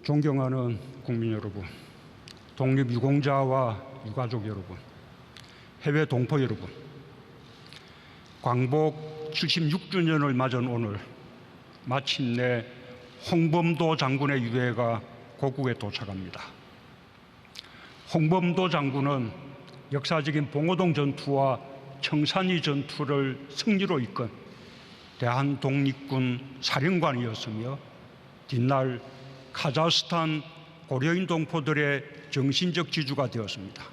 존경하는 국민 여러분, 독립유공자와 유가족 여러분, 해외 동포 여러분, 광복 76주년을 맞은 오늘 마침내 홍범도 장군의 유해가 고국에 도착합니다. 홍범도 장군은 역사적인 봉오동 전투와 청산리 전투를 승리로 이끈 대한독립군 사령관이었으며 뒷날 카자흐스탄 고려인 동포들의 정신적 지주가 되었습니다.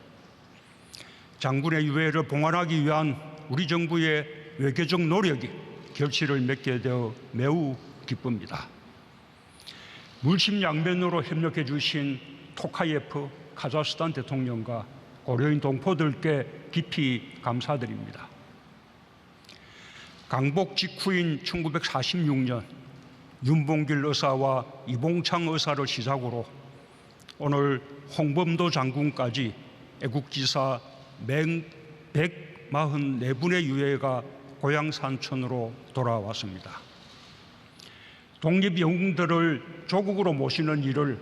장군의 유해를 봉안하기 위한 우리 정부의 외교적 노력이 결실을 맺게 되어 매우 기쁩니다. 물심양면으로 협력해 주신 토카예프 카자흐스탄 대통령과 고려인 동포들께 깊이 감사드립니다. 강복 직후인 1946년 윤봉길 의사와 이봉창 의사를 시작으로 오늘 홍범도 장군까지 애국지사 144분의 유해가 고향 산천으로 돌아왔습니다. 독립영웅들을 조국으로 모시는 일을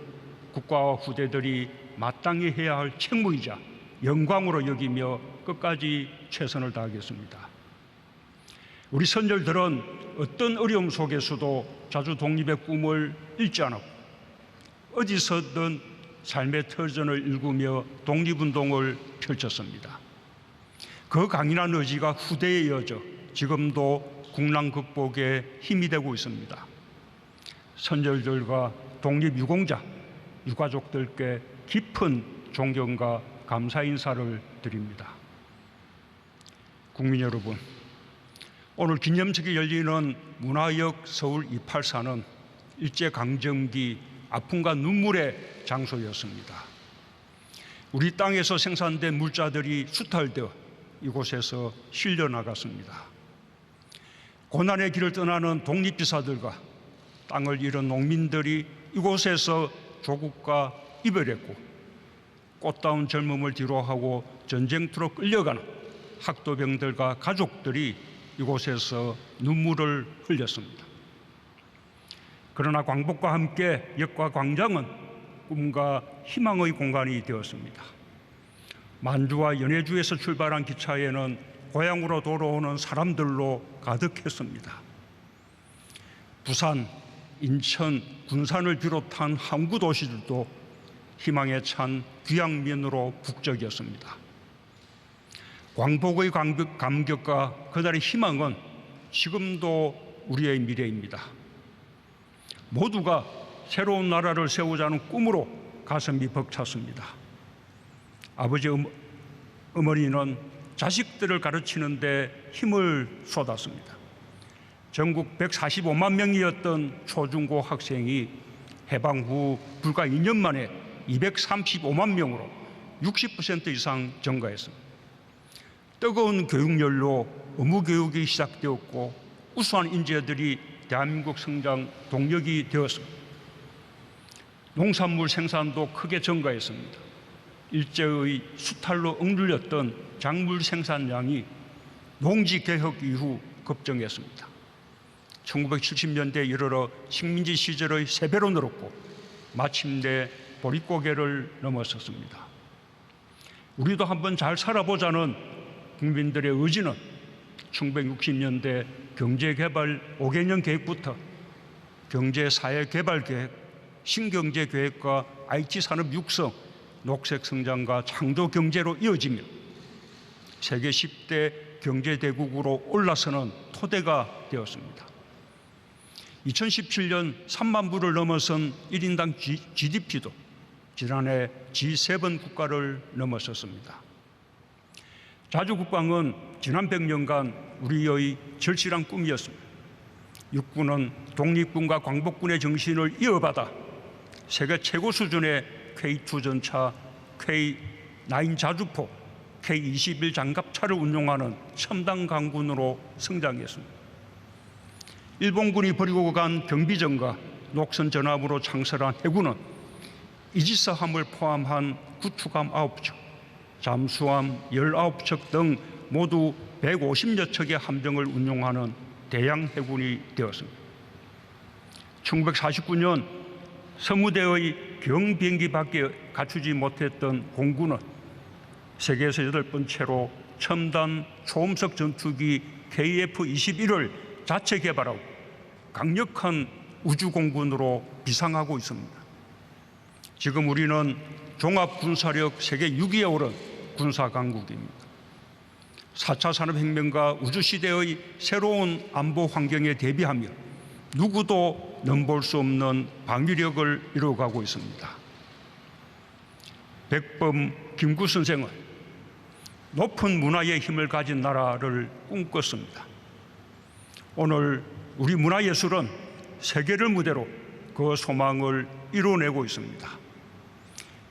국가와 후대들이 마땅히 해야 할 책무이자 영광으로 여기며 끝까지 최선을 다하겠습니다. 우리 선열들은 어떤 어려움 속에서도 자주 독립의 꿈을 잃지 않았고 어디서든 삶의 터전을 일구며 독립운동을 펼쳤습니다. 그 강인한 의지가 후대에 이어져 지금도 국난 극복에 힘이 되고 있습니다. 선열들과 독립유공자, 유가족들께 깊은 존경과 감사 인사를 드립니다. 국민 여러분, 오늘 기념식이 열리는 문화역 서울 284는 일제강점기 아픔과 눈물의 장소였습니다. 우리 땅에서 생산된 물자들이 수탈되어 이곳에서 실려나갔습니다. 고난의 길을 떠나는 독립기사들과 땅을 잃은 농민들이 이곳에서 조국과 이별했고 꽃다운 젊음을 뒤로하고 전쟁터로 끌려가는 학도병들과 가족들이 이곳에서 눈물을 흘렸습니다. 그러나 광복과 함께 역과 광장은 꿈과 희망의 공간이 되었습니다. 만주와 연해주에서 출발한 기차에는 고향으로 돌아오는 사람들로 가득했습니다. 부산, 인천, 군산을 비롯한 항구 도시들도 희망에 찬 귀향민으로 북적이었습니다. 광복의 감격과 그날의 희망은 지금도 우리의 미래입니다. 모두가 새로운 나라를 세우자는 꿈으로 가슴이 벅찼습니다. 아버지, 어머니는 자식들을 가르치는 데 힘을 쏟았습니다. 전국 145만 명이었던 초중고 학생이 해방 후 불과 2년 만에 235만 명으로 60% 이상 증가했습니다. 뜨거운 교육열로 의무교육이 시작되었고 우수한 인재들이 대한민국 성장 동력이 되었습니다. 농산물 생산도 크게 증가했습니다. 일제의 수탈로 억눌렸던 작물 생산량이 농지개혁 이후 급증했습니다. 1970년대에 이르러 식민지 시절의 3배로 늘었고 마침내 보릿고개를 넘어섰습니다. 우리도 한번 잘 살아보자는 국민들의 의지는 1960년대 경제개발 5개년 계획부터 경제사회개발계획, 신경제계획과 IT산업 육성, 녹색성장과 창조경제로 이어지며 세계 10대 경제대국으로 올라서는 토대가 되었습니다. 2017년 3만 불을 넘어선 1인당 GDP도 지난해 G7 국가를 넘어섰습니다. 자주국방은 지난 100년간 우리의 절실한 꿈이었습니다. 육군은 독립군과 광복군의 정신을 이어받아 세계 최고 수준의 K2 전차, K9 자주포, K21 장갑차를 운용하는 첨단 강군으로 성장했습니다. 일본군이 버리고 간 경비정과 녹선 전함으로 창설한 해군은 이지스함을 포함한 구축함 9척, 잠수함 19척 등 모두 150여 척의 함정을 운용하는 대양 해군이 되었습니다. 1949년 서무대의 경비행기밖에 갖추지 못했던 공군은 세계에서 8번째로 첨단 초음속 전투기 KF-21을 자체 개발하고 강력한 우주공군으로 비상하고 있습니다. 지금 우리는 종합군사력 세계 6위에 오른 군사강국입니다. 4차 산업혁명과 우주시대의 새로운 안보 환경에 대비하며 누구도 넘볼 수 없는 방위력을 이루어가고 있습니다. 백범 김구 선생은 높은 문화의 힘을 가진 나라를 꿈꿨습니다. 오늘 우리 문화예술은 세계를 무대로 그 소망을 이뤄내고 있습니다.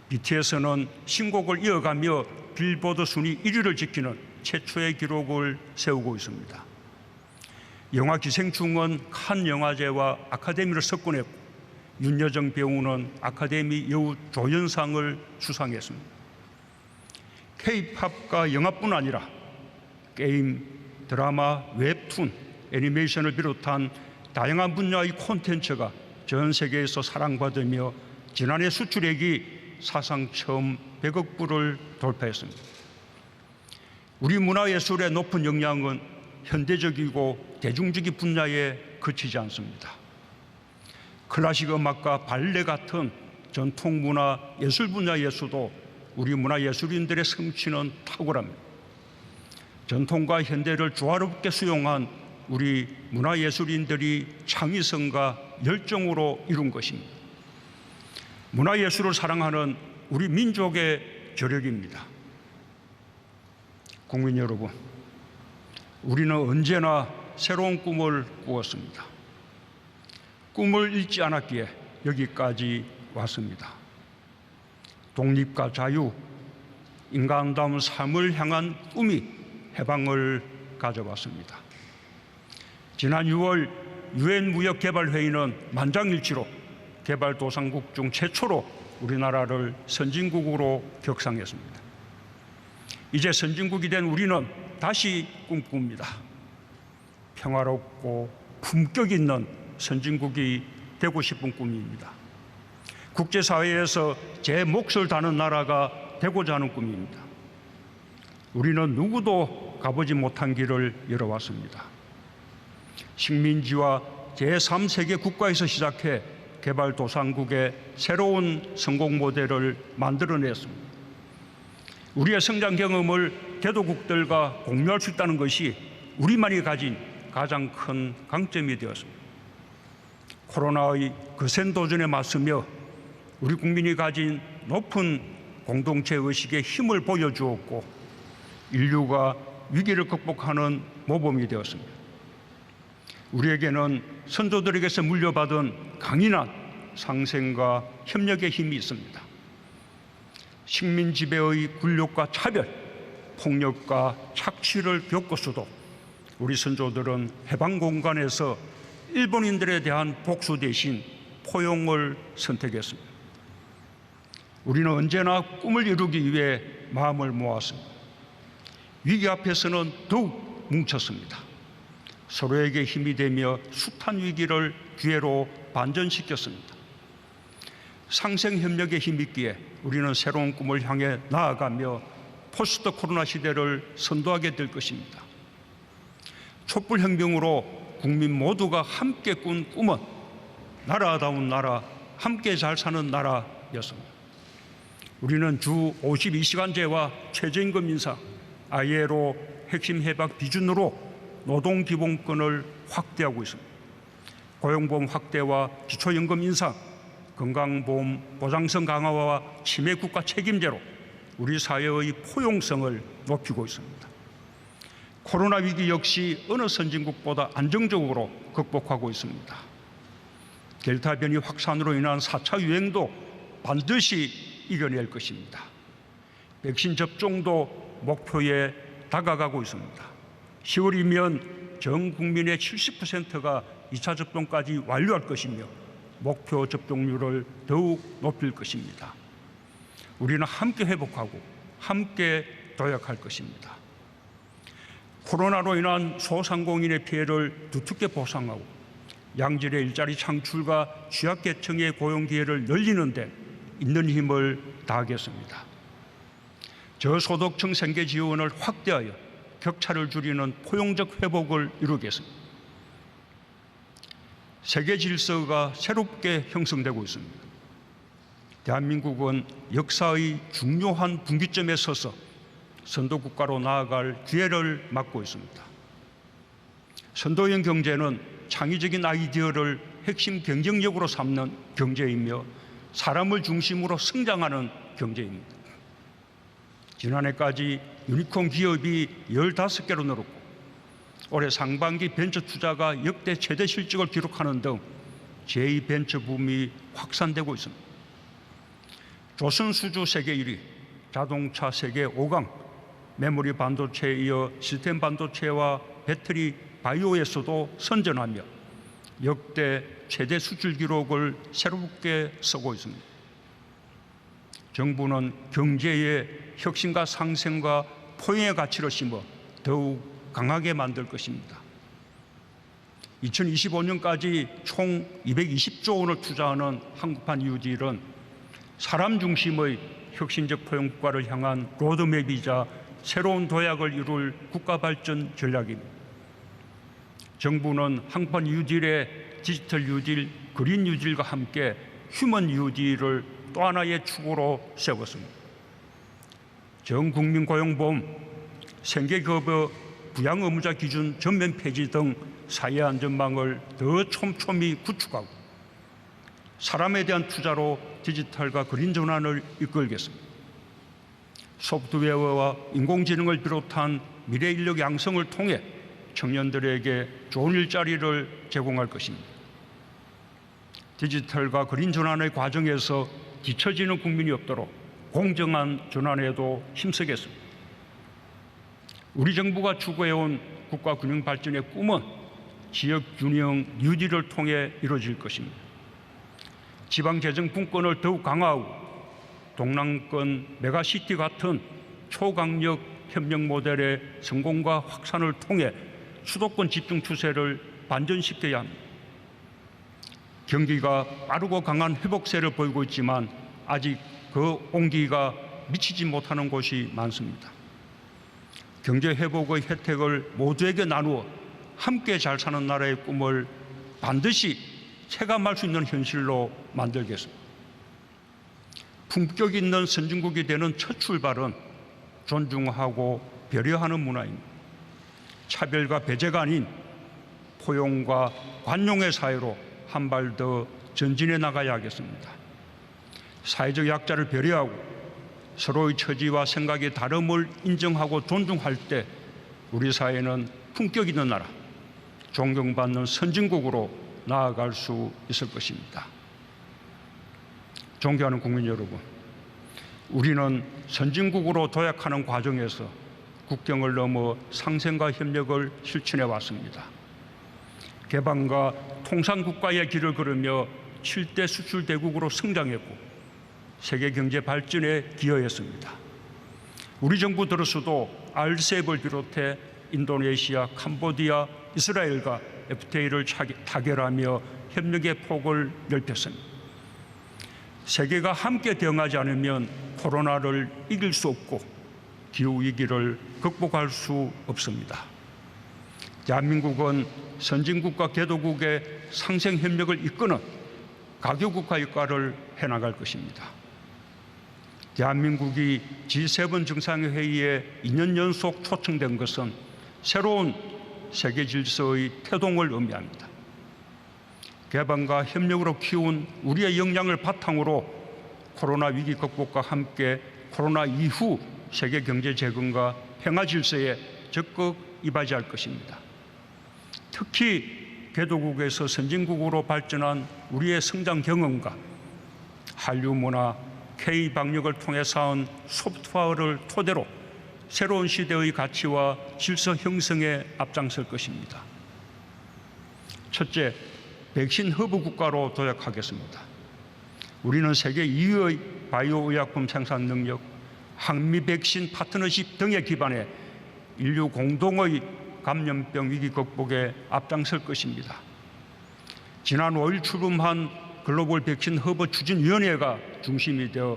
BTS는 신곡을 이어가며 빌보드 순위 1위를 지키는 최초의 기록을 세우고 있습니다. 영화 기생충은 칸 영화제와 아카데미를 석권했고 윤여정 배우는 아카데미 여우 조연상을 수상했습니다. K-팝과 영화뿐 아니라 게임, 드라마, 웹툰, 애니메이션을 비롯한 다양한 분야의 콘텐츠가 전 세계에서 사랑받으며 지난해 수출액이 사상 처음 100억 불을 돌파했습니다. 우리 문화예술의 높은 역량은 현대적이고 대중적인 분야에 그치지 않습니다. 클래식 음악과 발레 같은 전통 문화 예술 분야에서도 우리 문화예술인들의 성취는 탁월합니다. 전통과 현대를 조화롭게 수용한 우리 문화예술인들이 창의성과 열정으로 이룬 것입니다. 문화예술을 사랑하는 우리 민족의 저력입니다. 국민 여러분, 우리는 언제나 새로운 꿈을 꾸었습니다. 꿈을 잃지 않았기에 여기까지 왔습니다. 독립과 자유, 인간다운 삶을 향한 꿈이 해방을 가져왔습니다. 지난 6월 유엔 무역개발회의는 만장일치로 개발도상국 중 최초로 우리나라를 선진국으로 격상했습니다. 이제 선진국이 된 우리는 다시 꿈꿉니다. 평화롭고 품격 있는 선진국이 되고 싶은 꿈입니다. 국제사회에서 제 몫을 다하는 나라가 되고자 하는 꿈입니다. 우리는 누구도 가보지 못한 길을 열어왔습니다. 식민지와 제3세계 국가에서 시작해 개발도상국의 새로운 성공 모델을 만들어냈습니다. 우리의 성장 경험을 개도국들과 공유할 수 있다는 것이 우리만이 가진 가장 큰 강점이 되었습니다. 코로나의 거센 도전에 맞서며 우리 국민이 가진 높은 공동체 의식의 힘을 보여주었고 인류가 위기를 극복하는 모범이 되었습니다. 우리에게는 선조들에게서 물려받은 강인한 상생과 협력의 힘이 있습니다. 식민 지배의 굴욕과 차별, 폭력과 착취를 겪었어도 우리 선조들은 해방 공간에서 일본인들에 대한 복수 대신 포용을 선택했습니다. 우리는 언제나 꿈을 이루기 위해 마음을 모았습니다. 위기 앞에서는 더욱 뭉쳤습니다. 서로에게 힘이 되며 숱한 위기를 기회로 반전시켰습니다. 상생협력의 힘이 있기에 우리는 새로운 꿈을 향해 나아가며 포스트 코로나 시대를 선도하게 될 것입니다. 촛불혁명으로 국민 모두가 함께 꾼 꿈은 나라다운 나라, 함께 잘 사는 나라였습니다. 우리는 주 52시간제와 최저임금 인상, ILO 핵심 협약 비준으로 노동기본권을 확대하고 있습니다. 고용보험 확대와 기초연금 인상, 건강보험 보장성 강화와 치매국가 책임제로 우리 사회의 포용성을 높이고 있습니다. 코로나 위기 역시 어느 선진국보다 안정적으로 극복하고 있습니다. 델타 변이 확산으로 인한 4차 유행도 반드시 이겨낼 것입니다. 백신 접종도 목표에 다가가고 있습니다. 10월이면 전 국민의 70%가 2차 접종까지 완료할 것이며 목표 접종률을 더욱 높일 것입니다. 우리는 함께 회복하고 함께 도약할 것입니다. 코로나로 인한 소상공인의 피해를 두텁게 보상하고 양질의 일자리 창출과 취약계층의 고용 기회를 늘리는 데 있는 힘을 다하겠습니다. 저소득층 생계 지원을 확대하여 격차를 줄이는 포용적 회복을 이루겠습니다. 세계 질서가 새롭게 형성되고 있습니다. 대한민국은 역사의 중요한 분기점에 서서 선도국가로 나아갈 기회를 맞고 있습니다. 선도형 경제는 창의적인 아이디어를 핵심 경쟁력으로 삼는 경제이며 사람을 중심으로 성장하는 경제입니다. 지난해까지 유니콘 기업이 15개로 늘었고 올해 상반기 벤처 투자가 역대 최대 실적을 기록하는 등 제2벤처 붐이 확산되고 있습니다. 조선 수주 세계 1위, 자동차 세계 5강, 메모리 반도체에 이어 시스템 반도체와 배터리 바이오에서도 선전하며 역대 최대 수출 기록을 새롭게 쓰고 있습니다. 정부는 경제의 혁신과 상생과 포용의 가치를 심어 더욱 강하게 만들 것입니다. 2025년까지 총 220조 원을 투자하는 한국판 뉴딜은 사람 중심의 혁신적 포용국가를 향한 로드맵이자 새로운 도약을 이룰 국가발전 전략입니다. 정부는 한국판 뉴딜의 디지털 뉴딜, 그린 뉴딜과 함께 휴먼 뉴딜을 또 하나의 축으로 세웠습니다. 전국민 고용보험, 생계급여 부양 의무자 기준 전면 폐지 등 사회 안전망을 더 촘촘히 구축하고 사람에 대한 투자로 디지털과 그린 전환을 이끌겠습니다. 소프트웨어와 인공지능을 비롯한 미래 인력 양성을 통해 청년들에게 좋은 일자리를 제공할 것입니다. 디지털과 그린 전환의 과정에서 뒤처지는 국민이 없도록 공정한 전환에도 힘쓰겠습니다. 우리 정부가 추구해온 국가 균형 발전의 꿈은 지역 균형 뉴딜을 통해 이루어질 것입니다. 지방재정 분권을 더욱 강화하고 동남권 메가시티 같은 초강력 협력 모델의 성공과 확산을 통해 수도권 집중 추세를 반전시켜야 합니다. 경기가 빠르고 강한 회복세를 보이고 있지만 아직 그 온기가 미치지 못하는 곳이 많습니다. 경제 회복의 혜택을 모두에게 나누어 함께 잘 사는 나라의 꿈을 반드시 체감할 수 있는 현실로 만들겠습니다. 품격 있는 선진국이 되는 첫 출발은 존중하고 배려하는 문화입니다. 차별과 배제가 아닌 포용과 관용의 사회로 한 발 더 전진해 나가야 하겠습니다. 사회적 약자를 배려하고 서로의 처지와 생각의 다름을 인정하고 존중할 때 우리 사회는 품격 있는 나라, 존경받는 선진국으로 나아갈 수 있을 것입니다. 존경하는 국민 여러분, 우리는 선진국으로 도약하는 과정에서 국경을 넘어 상생과 협력을 실천해 왔습니다. 개방과 통상국가의 길을 걸으며 7대 수출 대국으로 성장했고 세계 경제 발전에 기여했습니다. 우리 정부 들어서도 RCEP을 비롯해 인도네시아, 캄보디아, 이스라엘과 FTA를 타결하며 협력의 폭을 넓혔습니다. 세계가 함께 대응하지 않으면 코로나를 이길 수 없고 기후위기를 극복할 수 없습니다. 대한민국은 선진국과 개도국의 상생협력을 이끄는 가교국가 역할을 해나갈 것입니다. 대한민국이 G7 정상회의에 2년 연속 초청된 것은 새로운 세계 질서의 태동을 의미합니다. 개방과 협력으로 키운 우리의 역량을 바탕으로 코로나 위기 극복과 함께 코로나 이후 세계 경제 재건과 평화 질서에 적극 이바지할 것입니다. 특히 개도국에서 선진국으로 발전한 우리의 성장 경험과 한류 문화, K 방역을 통해 쌓은 소프트파워를 토대로 새로운 시대의 가치와 질서 형성에 앞장설 것입니다. 첫째, 백신 허브 국가로 도약하겠습니다. 우리는 세계 2위의 바이오 의약품 생산 능력, 한미 백신 파트너십 등에 기반해 인류 공동의 감염병 위기 극복에 앞장설 것입니다. 지난 5일 출범한 글로벌 백신 허브 추진위원회가 중심이 되어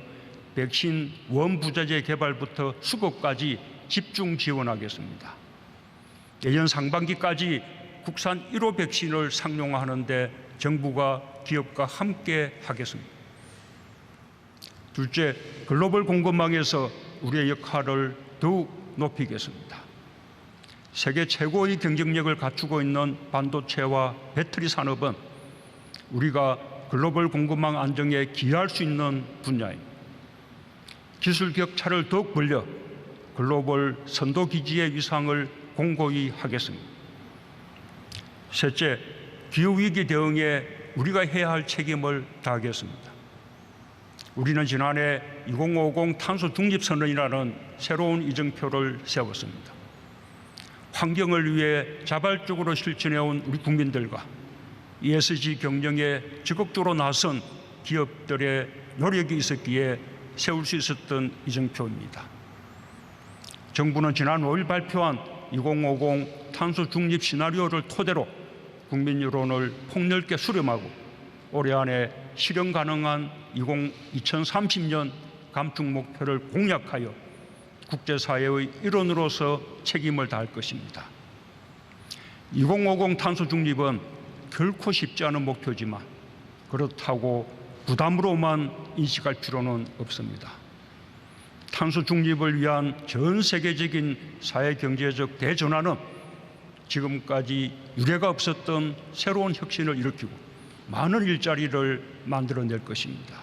백신 원부자재 개발부터 수급까지 집중 지원하겠습니다. 내년 상반기까지 국산 1호 백신을 상용화하는 데 정부가 기업과 함께 하겠습니다. 둘째, 글로벌 공급망에서 우리의 역할을 더욱 높이겠습니다. 세계 최고의 경쟁력을 갖추고 있는 반도체와 배터리 산업은 우리가 글로벌 공급망 안정에 기여할 수 있는 분야입니다. 기술 격차를 더욱 벌려 글로벌 선도기지의 위상을 공고히 하겠습니다. 셋째, 기후위기 대응에 우리가 해야 할 책임을 다하겠습니다. 우리는 지난해 2050 탄소 중립 선언이라는 새로운 이정표를 세웠습니다. 환경을 위해 자발적으로 실천해온 우리 국민들과 ESG 경영에 적극적으로 나선 기업들의 노력이 있었기에 세울 수 있었던 이정표입니다. 정부는 지난 5일 발표한 2050 탄소 중립 시나리오를 토대로 국민 여론을 폭넓게 수렴하고 올해 안에 실현 가능한 2030년 감축 목표를 공약하여 국제사회의 일원으로서 책임을 다할 것입니다. 2050 탄소 중립은 결코 쉽지 않은 목표지만 그렇다고 부담으로만 인식할 필요는 없습니다. 탄소 중립을 위한 전 세계적인 사회경제적 대전환은 지금까지 유례가 없었던 새로운 혁신을 일으키고 많은 일자리를 만들어낼 것입니다.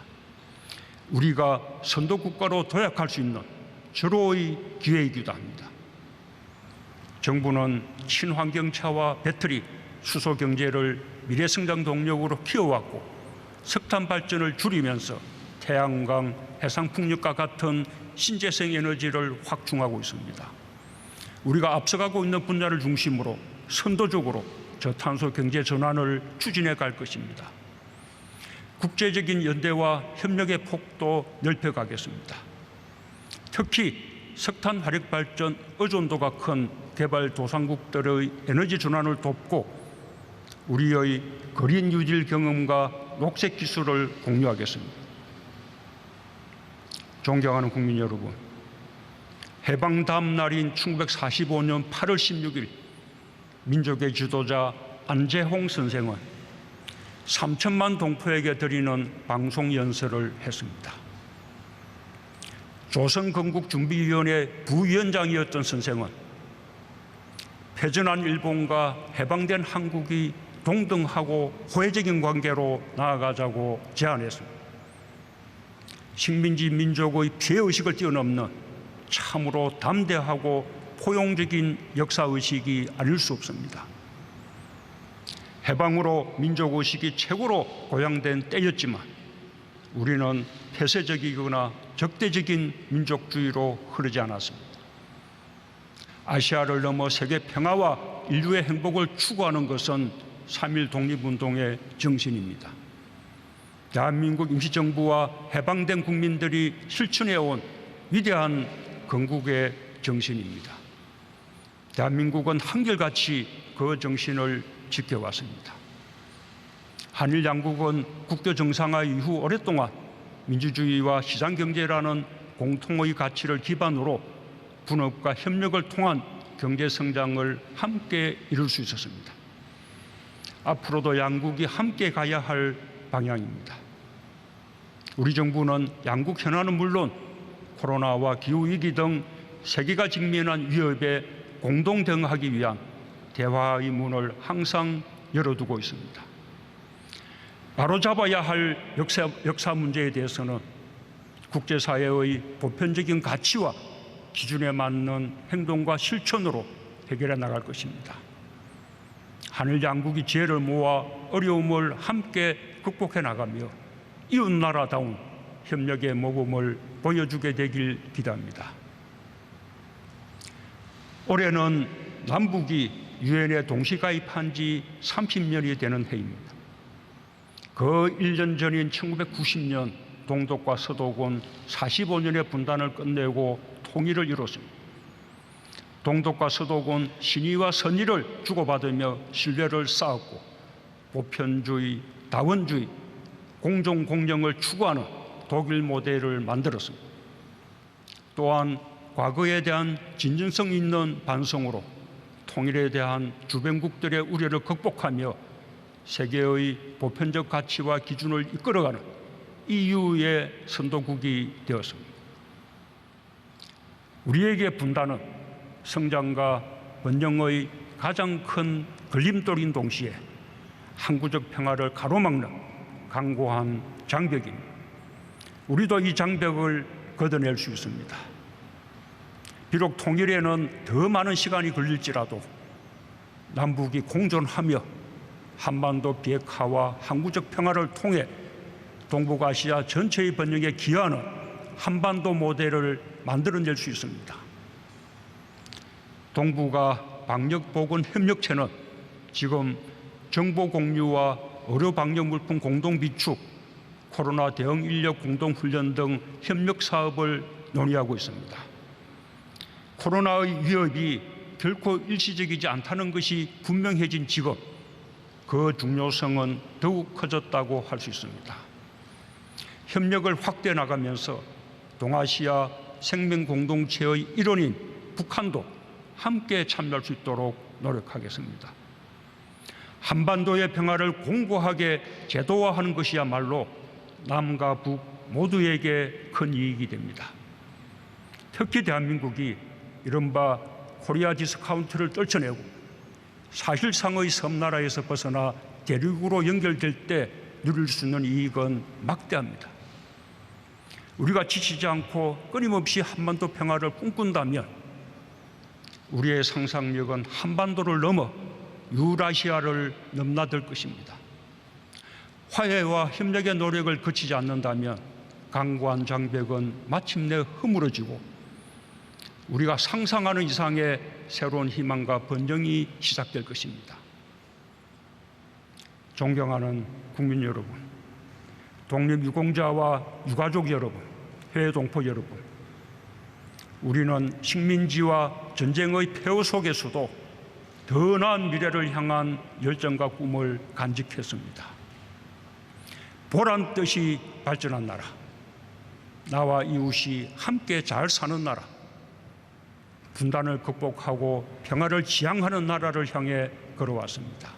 우리가 선도국가로 도약할 수 있는 절호의 기회이기도 합니다. 정부는 친환경차와 배터리, 수소경제를 미래성장 동력으로 키워왔고 석탄 발전을 줄이면서 태양광, 해상풍력과 같은 신재생 에너지를 확충하고 있습니다. 우리가 앞서가고 있는 분야를 중심으로 선도적으로 저탄소 경제 전환을 추진해 갈 것입니다. 국제적인 연대와 협력의 폭도 넓혀가겠습니다. 특히 석탄 화력 발전 의존도가 큰 개발도상국들의 에너지 전환을 돕고 우리의 거린 유질 경험과 녹색 기술을 공유하겠습니다. 존경하는 국민 여러분, 해방 다음 날인 1945년 8월 16일 민족의 지도자 안재홍 선생은 3천만 동포에게 드리는 방송 연설을 했습니다. 조선건국준비위원회 부위원장이었던 선생은 패전한 일본과 해방된 한국이 동등하고 호혜적인 관계로 나아가자고 제안했습니다. 식민지 민족의 피해의식을 뛰어넘는 참으로 담대하고 포용적인 역사의식이 아닐 수 없습니다. 해방으로 민족의식이 최고로 고양된 때였지만 우리는 폐쇄적이거나 적대적인 민족주의로 흐르지 않았습니다. 아시아를 넘어 세계 평화와 인류의 행복을 추구하는 것은 3.1 독립운동의 정신입니다. 대한민국 임시정부와 해방된 국민들이 실천해온 위대한 건국의 정신입니다. 대한민국은 한결같이 그 정신을 지켜왔습니다. 한일 양국은 국교 정상화 이후 오랫동안 민주주의와 시장경제라는 공통의 가치를 기반으로 분업과 협력을 통한 경제성장을 함께 이룰 수 있었습니다. 앞으로도 양국이 함께 가야 할 방향입니다. 우리 정부는 양국 현안은 물론 코로나와 기후위기 등 세계가 직면한 위협에 공동 대응하기 위한 대화의 문을 항상 열어두고 있습니다. 바로잡아야 할 역사 문제에 대해서는 국제사회의 보편적인 가치와 기준에 맞는 행동과 실천으로 해결해 나갈 것입니다. 한일 양국이 지혜를 모아 어려움을 함께 극복해 나가며 이웃나라다운 협력의 모범을 보여주게 되길 기대합니다. 올해는 남북이 유엔에 동시 가입한 지 30년이 되는 해입니다. 그 1년 전인 1990년 동독과 서독은 45년의 분단을 끝내고 통일을 이뤘습니다. 동독과 서독은 신의와 선의를 주고받으며 신뢰를 쌓았고 보편주의, 다원주의, 공정공정을 추구하는 독일 모델을 만들었습니다. 또한 과거에 대한 진정성 있는 반성으로 통일에 대한 주변국들의 우려를 극복하며 세계의 보편적 가치와 기준을 이끌어가는 EU의 선도국이 되었습니다. 우리에게 분단은 성장과 번영의 가장 큰 걸림돌인 동시에 항구적 평화를 가로막는 강고한 장벽입니다. 우리도 이 장벽을 걷어낼 수 있습니다. 비록 통일에는 더 많은 시간이 걸릴지라도 남북이 공존하며 한반도 비핵화와 항구적 평화를 통해 동북아시아 전체의 번영에 기여하는 한반도 모델을 만들어낼 수 있습니다. 동북아 방역보건협력체는 지금 정보 공유와 의료 방역 물품 공동 비축, 코로나 대응 인력 공동 훈련 등 협력 사업을 논의하고 있습니다. 코로나의 위협이 결코 일시적이지 않다는 것이 분명해진 지금 그 중요성은 더욱 커졌다고 할 수 있습니다. 협력을 확대해 나가면서 동아시아 생명 공동체의 일원인 북한도 함께 참여할 수 있도록 노력하겠습니다. 한반도의 평화를 공고하게 제도화하는 것이야말로 남과 북 모두에게 큰 이익이 됩니다. 특히 대한민국이 이른바 코리아 디스카운트를 떨쳐내고 사실상의 섬나라에서 벗어나 대륙으로 연결될 때 누릴 수 있는 이익은 막대합니다. 우리가 지치지 않고 끊임없이 한반도 평화를 꿈꾼다면 우리의 상상력은 한반도를 넘어 유라시아를 넘나들 것입니다. 화해와 협력의 노력을 그치지 않는다면 강고한 장벽은 마침내 허물어지고 우리가 상상하는 이상의 새로운 희망과 번영이 시작될 것입니다. 존경하는 국민 여러분, 독립유공자와 유가족 여러분, 해외 동포 여러분, 우리는 식민지와 전쟁의 폐허 속에서도 더 나은 미래를 향한 열정과 꿈을 간직했습니다. 보란 듯이 발전한 나라, 나와 이웃이 함께 잘 사는 나라, 분단을 극복하고 평화를 지향하는 나라를 향해 걸어왔습니다.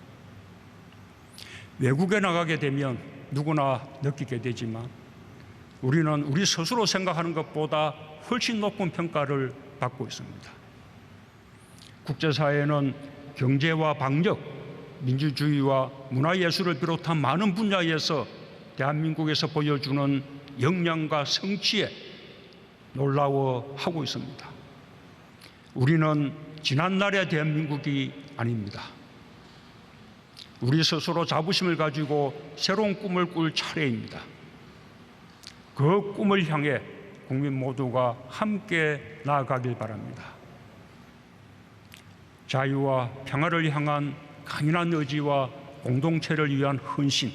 외국에 나가게 되면 누구나 느끼게 되지만 우리는 우리 스스로 생각하는 것보다 훨씬 높은 평가를 받고 있습니다. 국제사회는 경제와 방역, 민주주의와 문화예술을 비롯한 많은 분야에서 대한민국에서 보여주는 역량과 성취에 놀라워하고 있습니다. 우리는 지난날의 대한민국이 아닙니다. 우리 스스로 자부심을 가지고 새로운 꿈을 꿀 차례입니다. 그 꿈을 향해 국민 모두가 함께 나아가길 바랍니다. 자유와 평화를 향한 강인한 의지와 공동체를 위한 헌신,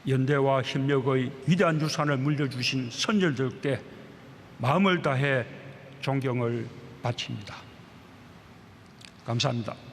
연대와 협력의 위대한 유산을 물려주신 선열들께 마음을 다해 존경을 바칩니다. 감사합니다.